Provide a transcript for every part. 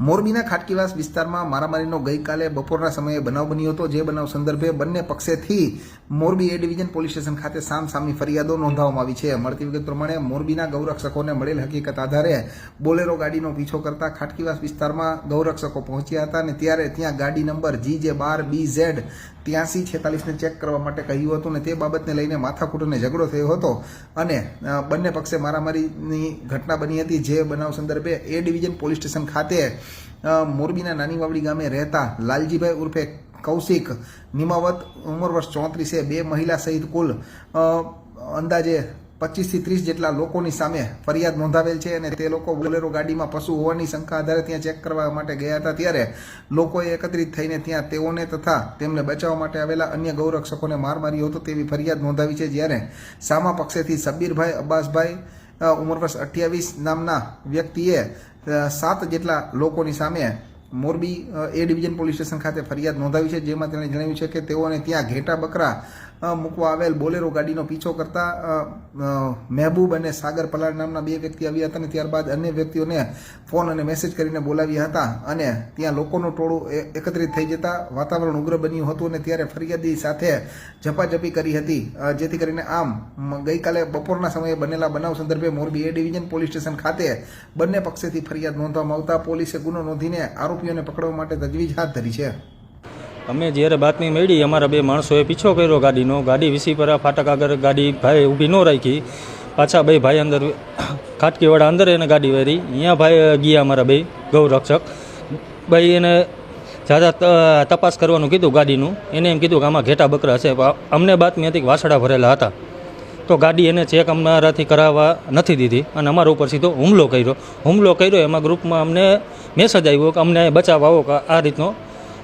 મોરબીના ખાટકીવાસ વિસ્તારમાં મારામારીનો ગઈકાલે બપોરના સમયે બનાવ બન્યો હતો, જે બનાવ સંદર્ભે બંને પક્ષેથી Morbi A division police station ખાતે સામસામી ફરિયાદો નોંધાવવામાં આવી છે। મળતી વિગત પ્રમાણે મોરબીના ગૌરક્ષકોને મળેલ હકીકત આધારે બોલેરો ગાડીનો પીછો કરતા ખાટકીવાસ વિસ્તારમાં ગૌરક્ષકો પહોંચ્યા હતા અને ત્યારે ત્યાં ગાડી નંબર GJ12BZ 8346ને ચેક કરવા માટે કહ્યું હતું અને તે બાબતને લઈને માથાકૂટ અને ઝઘડો થયો હતો અને બંને પક્ષે મારામારીની ઘટના બની હતી। જે બનાવ સંદર્ભે એ ડિવિઝન પોલીસ સ્ટેશન ખાતે મોરબીના નાની વાવડી ગામે રહેતા લાલજીભાઈ ઉર્ફે કૌશિક નિમાવત ઉંમર વર્ષ 34 બે મહિલા સહિત કુલ અંદાજે 25 થી 30 જેટલા લોકોની સામે ફરિયાદ નોંધાવેલ છે અને તે લોકો બોલેરો ગાડીમાં પશુ હોવાની શંકા આધારે ત્યાં ચેક કરવા માટે ગયા હતા। ત્યારે લોકોએ એકત્રિત થઈને ત્યાં તેઓને તથા તેમને બચાવવા માટે આવેલા અન્ય ગૌરક્ષકોને માર માર્યો હતો તેવી ફરિયાદ નોંધાવી છે। જ્યારે સામા પક્ષેથી સબીરભાઈ અબ્બાસભાઈ ઉંમર વર્ષ 28 નામના વ્યક્તિએ 7 જેટલા લોકોની સામે Morbi A division police station ખાતે ફરિયાદ નોંધાવી છે, જેમાં તેણે જણાવ્યું છે કે તેઓને ત્યાં ઘેટા બકરા મૂકવા આવેલ બોલેરો ગાડીનો પીછો કરતા મહેબૂબ અને સાગર પલાળ નામના 2 વ્યક્તિ આવ્યા હતા અને ત્યારબાદ અન્ય વ્યક્તિઓને ફોન અને મેસેજ કરીને બોલાવ્યા હતા અને ત્યાં લોકોનું ટોળું એકત્રિત થઈ જતા વાતાવરણ ઉગ્ર બન્યું હતું અને ત્યારે ફરિયાદી સાથે ઝપાઝપી કરી હતી, જેથી કરીને આમ ગઈકાલે બપોરના સમયે બનેલા બનાવ સંદર્ભે Morbi A division police station ખાતે બંને પક્ષેથી ફરિયાદ નોંધવામાં આવતા પોલીસે ગુનો નોંધીને આરોપીઓને પકડવા માટે તજવીજ હાથ ધરી છે। અમે જ્યારે બાતમી મળી અમારા 2 માણસોએ પીછો કર્યો ગાડીનો, ગાડી વીસી પર ફાટક આગળ ગાડી ભાઈ ઊભી ન રાખી, પાછા 2 ભાઈ અંદર ખાટકીવાળા અંદર એને ગાડી વારી, અહીંયા ભાઈ ગયા અમારા 2 ગૌરક્ષક ભાઈ એને જ્યાદા તપાસ કરવાનું કીધું ગાડીનું, એને એમ કીધું કે આમાં ઘેટા બકરા છે। અમને બાતમી હતી કે વાસડા ભરેલા હતા, તો ગાડી એને ચેક અમારાથી કરાવવા નથી દીધી અને અમારા ઉપર સીધો હુમલો કર્યો। એમાં ગ્રુપમાં અમને મેસેજ આવ્યો કે અમને બચાવ આવો કે આ રીતનો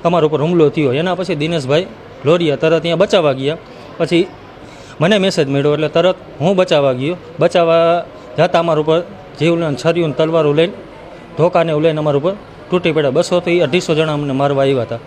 અમારા ઉપર હુમલો થયો। એના પછી દિનેશભાઈ લોરિયા તરત અહીંયા બચાવવા ગયા, પછી મને મેસેજ મળ્યો એટલે તરત હું બચાવવા ગયો। બચાવવા જતાં અમારા ઉપર જીવલેણ છરીયું તલવારો લઈને ધોકાને લઈને અમારા ઉપર તૂટી પડ્યા। 200 થી 250 જણા અમને મારવા આવ્યા હતા।